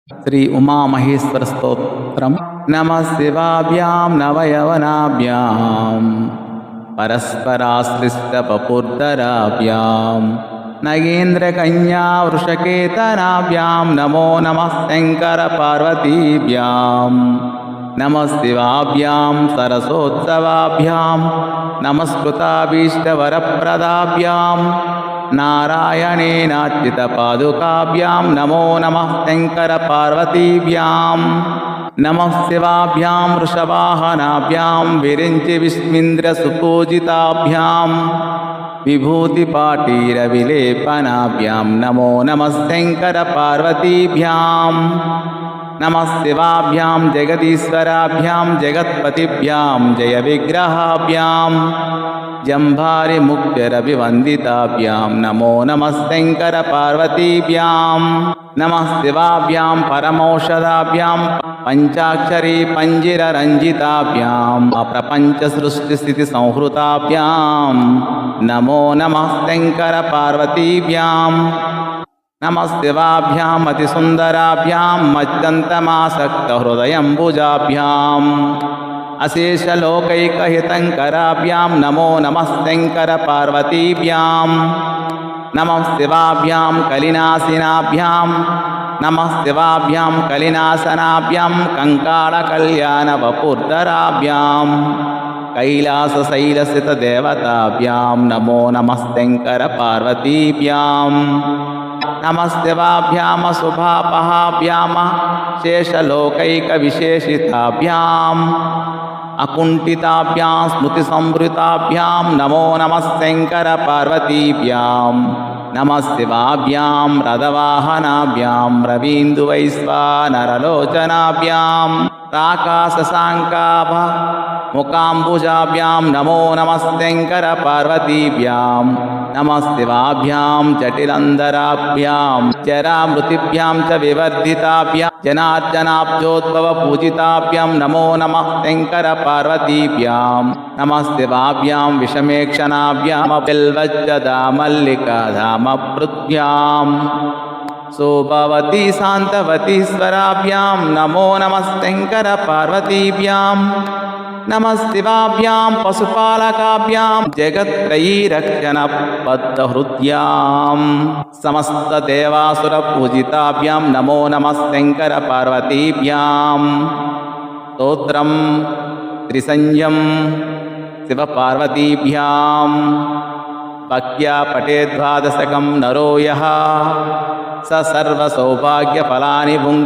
श्री उमामहेश्वर स्तोत्रम्। नमः शिवाभ्यां नवयवनाभ्यां परस्पराश्लिष्टवपुर्धराभ्यां नगेन्द्रकन्या वृषकेतनाभ्यां नमो नमः शङ्करपार्वतीभ्यां नमः शिवाभ्यां सरसोत्सवाभ्यां नमस्कृताभीष्टवरप्रदाभ्यां नारायणेनाच्युतपादुकाभ्यां नमो नमः शङ्करपार्वतीभ्यां नमः शिवाभ्यां वृषवाहनाभ्यां विरिञ्चिविष्मिन्द्रसुपूजिताभ्यां विभूतिपाटीरविलेपनाभ्यां नमो नमः शङ्करपार्वतीभ्यां नमः शिवाभ्यां जगदीश्वराभ्यां जगत्पतिभ्यां जयविग्रहाभ्यां जम्भारिमुख्यरविवन्दिताभ्यां नमो नमः शङ्करपार्वतीभ्यां नमः शिवाभ्यां परमौषधाभ्यां पञ्चाक्षरी पञ्जिररञ्जिताभ्यां प्रपञ्चसृष्टिस्थितिसंहृताभ्यां नमो नमः शङ्करपार्वतीभ्यां नमः शिवाभ्याम् अतिसुन्दराभ्यां मज्जन्तमासक्तहृदयम्बुजाभ्याम् अशेषलोकैकहितङ्कराभ्यां नमो नमः शङ्करपार्वतीभ्यां नमः शिवाभ्यां कलिनाशिनाभ्यां नमः शिवाभ्यां कलिनाशनाभ्यां कङ्कालकल्याणवपुर्धराभ्यां कैलासशैलस्थितदेवताभ्यां नमो नमः शङ्करपार्वतीभ्यां नमः शिवाभ्यां शुभापहाभ्यां शेषलोकैकविशेषिताभ्यां अकुण्ठिताभ्यां स्मृतिसंवृताभ्यां नमो नमः शङ्करपार्वतीभ्यां नमः शिवाभ्यां रथवाहनाभ्यां रवीन्दुवैश्वानरलोचनाभ्यां मुकाम्बुजाभ्यां नमो नमः शङ्करपार्वतीभ्यां नमः शिवाभ्यां जटिलन्धराभ्यां जरामृतिभ्यां च विवर्धिताभ्यां जनार्दनाब्जोद्भवपूजिताभ्यां नमो नमः शङ्करपार्वतीभ्यां नमः शिवाभ्यां विषमेक्षणाभ्यां बिल्वज्जदामल्लिकाधामपृथ्व्यां शोभवती शान्तवतीश्वराभ्यां नमो नमः शङ्करपार्वतीभ्यां नमः शिवाभ्यां पशुपालकाभ्यां जगत्त्रयीरक्षणबद्धहृद्यां समस्तदेवासुरपूजिताभ्यां नमो नमः शङ्करपार्वतीभ्यां स्तोत्रं त्रिसंज्ञं शिवपार्वतीभ्यां भक्त्या पठेद् द्वादशकं नरो यः स सर्वसौभाग्यफलानि भुङ्क्ते